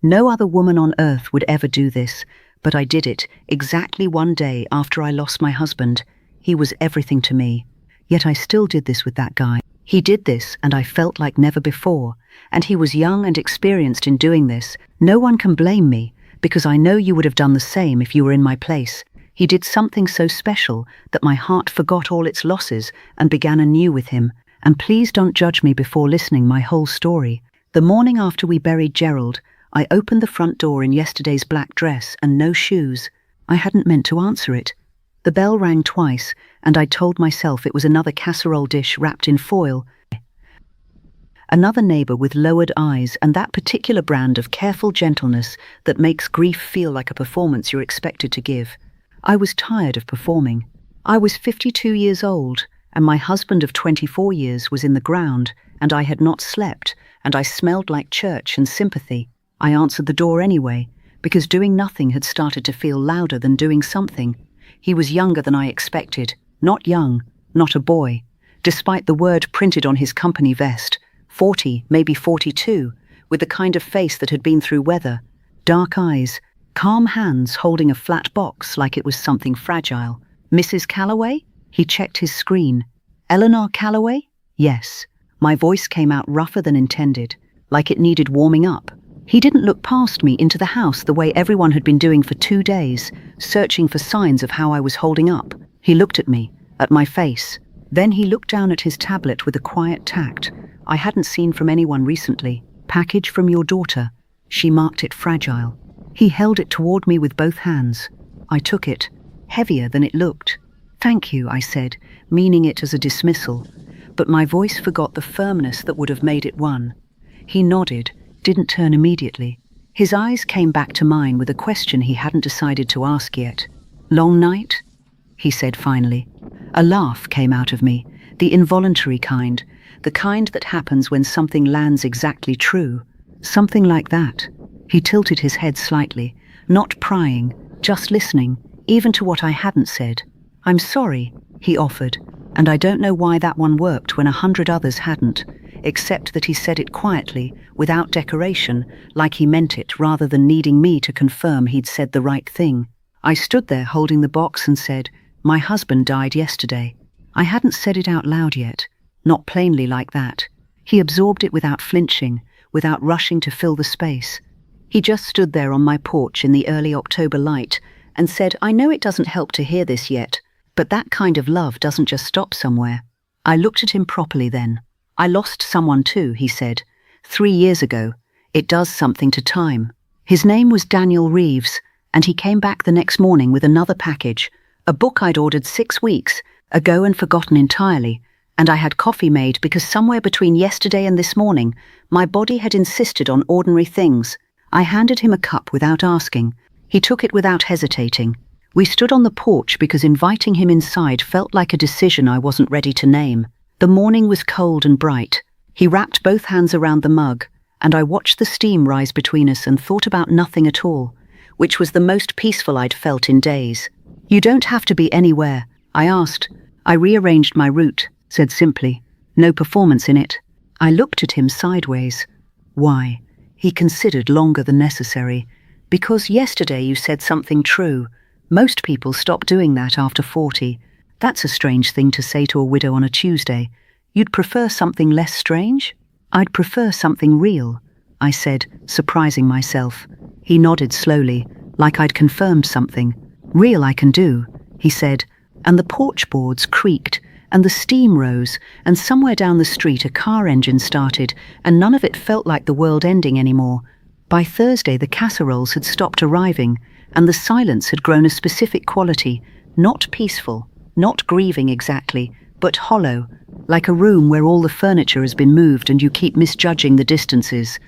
No other woman on earth would ever do this, but I did it exactly one day after I lost my husband. He was everything to me. Yet I still did this with that guy. He did this, and I felt like never before. And he was young and experienced in doing this. No one can blame me, because I know you would have done the same if you were in my place. He did something so special that my heart forgot all its losses and began anew with him. And please don't judge me before listening my whole story. The morning after we buried Gerald, I opened the front door in yesterday's black dress and no shoes. I hadn't meant to answer it. The bell rang twice, and I told myself it was another casserole dish wrapped in foil. Another neighbor with lowered eyes and that particular brand of careful gentleness that makes grief feel like a performance you're expected to give. I was tired of performing. I was 52 years old, and my husband of 24 years was in the ground, and I had not slept, and I smelled like church and sympathy. I answered the door anyway, because doing nothing had started to feel louder than doing something. He was younger than I expected. Not young, not a boy, despite the word printed on his company vest. 40, maybe 42, with the kind of face that had been through weather. Dark eyes, calm hands holding a flat box like it was something fragile. Mrs. Calloway? He checked his screen. Eleanor Calloway? Yes. My voice came out rougher than intended, like it needed warming up. He didn't look past me into the house the way everyone had been doing for 2 days, searching for signs of how I was holding up. He looked at me, at my face. Then he looked down at his tablet with a quiet tact I hadn't seen from anyone recently. Package from your daughter. She marked it fragile. He held it toward me with both hands. I took it, heavier than it looked. Thank you, I said, meaning it as a dismissal. But my voice forgot the firmness that would have made it one. He nodded, didn't turn immediately. His eyes came back to mine with a question he hadn't decided to ask yet. Long night? He said finally. A laugh came out of me, the involuntary kind, the kind that happens when something lands exactly true. Something like that. He tilted his head slightly, not prying, just listening, even to what I hadn't said. I'm sorry, he offered, and I don't know why that one worked when 100 others hadn't, except that he said it quietly, without decoration, like he meant it rather than needing me to confirm he'd said the right thing. I stood there holding the box and said, my husband died yesterday. I hadn't said it out loud yet, not plainly like that. He absorbed it without flinching, without rushing to fill the space. He just stood there on my porch in the early October light and said, I know it doesn't help to hear this yet, but that kind of love doesn't just stop somewhere. I looked at him properly then. I lost someone too, he said. 3 years ago. It does something to time. His name was Daniel Reeves, and he came back the next morning with another package, a book I'd ordered 6 weeks ago and forgotten entirely, and I had coffee made because somewhere between yesterday and this morning, my body had insisted on ordinary things. I handed him a cup without asking. He took it without hesitating. We stood on the porch because inviting him inside felt like a decision I wasn't ready to name. The morning was cold and bright. He wrapped both hands around the mug, and I watched the steam rise between us and thought about nothing at all, which was the most peaceful I'd felt in days. You don't have to be anywhere, I asked. I rearranged my route, said simply. No performance in it. I looked at him sideways. Why? He considered longer than necessary. Because yesterday you said something true. Most people stop doing that after 40. That's a strange thing to say to a widow on a Tuesday. You'd prefer something less strange? I'd prefer something real, I said, surprising myself. He nodded slowly, like I'd confirmed something. Real I can do, he said, and the porch boards creaked, and the steam rose, and somewhere down the street a car engine started, and none of it felt like the world ending anymore. By Thursday the casseroles had stopped arriving, and the silence had grown a specific quality, not peaceful, not grieving exactly, but hollow, like a room where all the furniture has been moved and you keep misjudging the distances.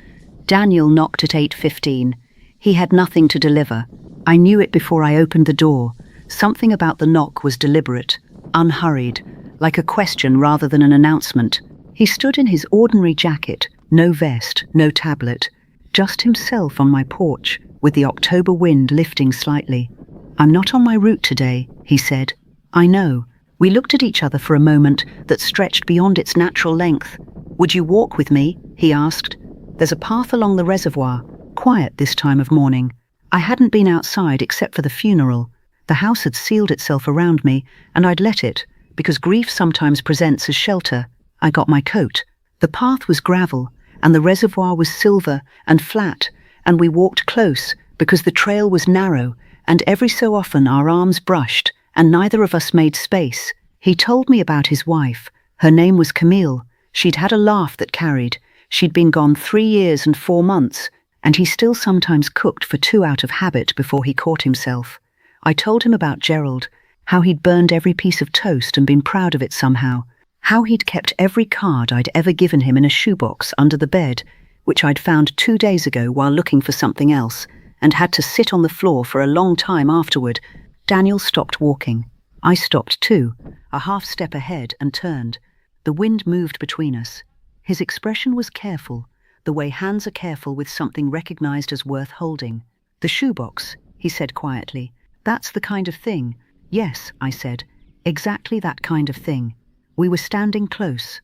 Daniel knocked at 8:15. He had nothing to deliver. I knew it before I opened the door. Something about the knock was deliberate, unhurried, like a question rather than an announcement. He stood in his ordinary jacket, no vest, no tablet, just himself on my porch, with the October wind lifting slightly. I'm not on my route today, he said. I know. We looked at each other for a moment that stretched beyond its natural length. Would you walk with me? He asked. There's a path along the reservoir. Quiet this time of morning. I hadn't been outside except for the funeral. The house had sealed itself around me, and I'd let it, because grief sometimes presents as shelter. I got my coat. The path was gravel, and the reservoir was silver and flat, and we walked close, because the trail was narrow, and every so often our arms brushed, and neither of us made space. He told me about his wife. Her name was Camille. She'd had a laugh that carried. She'd been gone 3 years and 4 months, and he still sometimes cooked for 2 out of habit before he caught himself. I told him about Gerald, how he'd burned every piece of toast and been proud of it somehow, how he'd kept every card I'd ever given him in a shoebox under the bed, which I'd found 2 days ago while looking for something else, and had to sit on the floor for a long time afterward. Daniel stopped walking. I stopped too, a half step ahead, and turned. The wind moved between us. His expression was careful, the way hands are careful with something recognized as worth holding. The shoebox, he said quietly. That's the kind of thing. Yes, I said. Exactly that kind of thing. We were standing close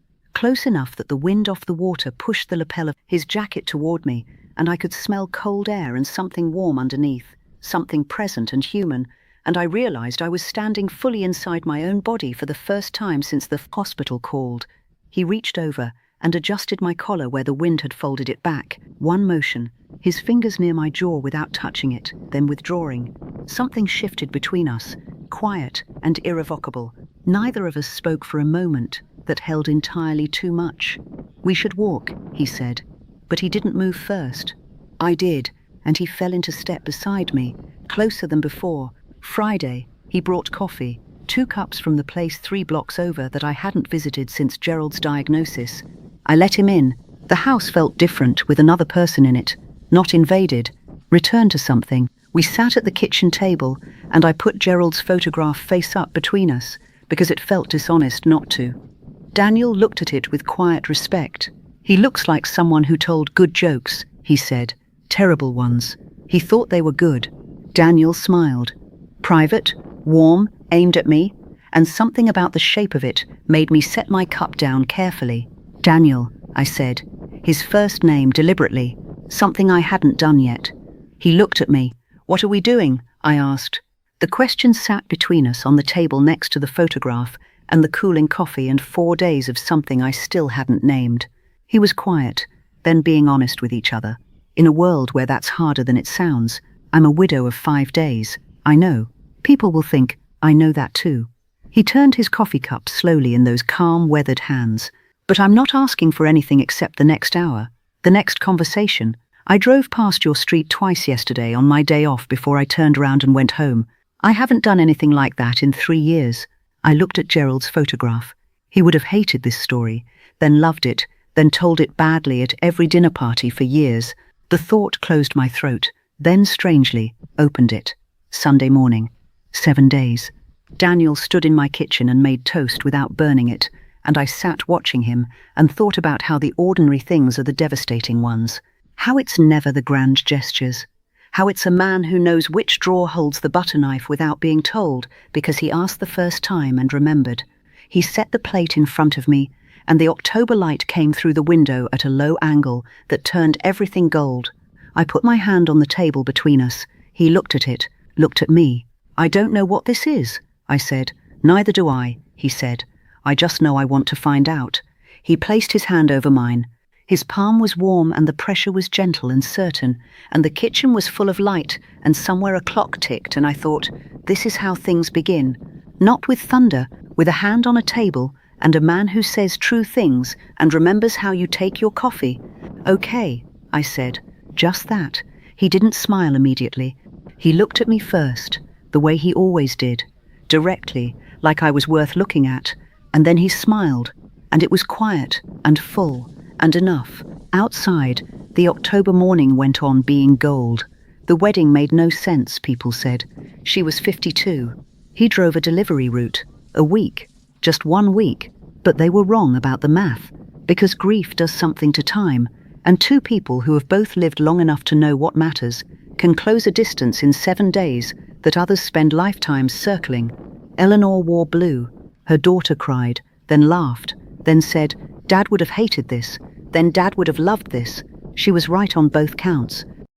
enough that the wind off the water pushed the lapel of his jacket toward me, and I could smell cold air and something warm underneath, something present and human, and I realized I was standing fully inside my own body for the first time since the hospital called. He reached over and adjusted my collar where the wind had folded it back. One motion, his fingers near my jaw without touching it, then withdrawing. Something shifted between us, quiet and irrevocable. Neither of us spoke for a moment that held entirely too much. We should walk, he said, but he didn't move first. I did, and he fell into step beside me, closer than before. Friday, he brought coffee, 2 cups from the place 3 blocks over that I hadn't visited since Gerald's diagnosis. I let him in. The house felt different, with another person in it, not invaded, returned to something. We sat at the kitchen table, and I put Gerald's photograph face up between us, because it felt dishonest not to. Daniel looked at it with quiet respect. He looks like someone who told good jokes, he said. Terrible ones. He thought they were good. Daniel smiled. Private, warm, aimed at me, and something about the shape of it made me set my cup down carefully. Daniel, I said, his first name deliberately, something I hadn't done yet. He looked at me. What are we doing? I asked. The question sat between us on the table next to the photograph and the cooling coffee and 4 days of something I still hadn't named. He was quiet, then being honest with each other. In a world where that's harder than it sounds, I'm a widow of 5 days. I know. People will think, I know that too. He turned his coffee cup slowly in those calm, weathered hands. But I'm not asking for anything except the next hour, the next conversation. I drove past your street twice yesterday on my day off before I turned around and went home. I haven't done anything like that in 3 years. I looked at Gerald's photograph. He would have hated this story, then loved it, then told it badly at every dinner party for years. The thought closed my throat, then strangely opened it. Sunday morning. 7 days. Daniel stood in my kitchen and made toast without burning it, and I sat watching him and thought about how the ordinary things are the devastating ones. How it's never the grand gestures. How it's a man who knows which drawer holds the butter knife without being told because he asked the first time and remembered. He set the plate in front of me, and the October light came through the window at a low angle that turned everything gold. I put my hand on the table between us. He looked at it, looked at me. I don't know what this is, I said. Neither do I, he said. I just know I want to find out. He placed his hand over mine. His palm was warm and the pressure was gentle and certain, and the kitchen was full of light, and somewhere a clock ticked, and I thought, this is how things begin. Not with thunder, with a hand on a table, and a man who says true things and remembers how you take your coffee. Okay, I said. Just that. He didn't smile immediately. He looked at me first, the way he always did, directly, like I was worth looking at, and then he smiled, and it was quiet and full and enough. Outside, the October morning went on being gold. The wedding made no sense, people said. She was 52. He drove a delivery route, a week, just 1 week, but they were wrong about the math, because grief does something to time, and 2 people who have both lived long enough to know what matters can close a distance in 7 days that others spend lifetimes circling. Eleanor wore blue. Her daughter cried, then laughed, then said, Dad would have hated this, then Dad would have loved this. She was right on both counts.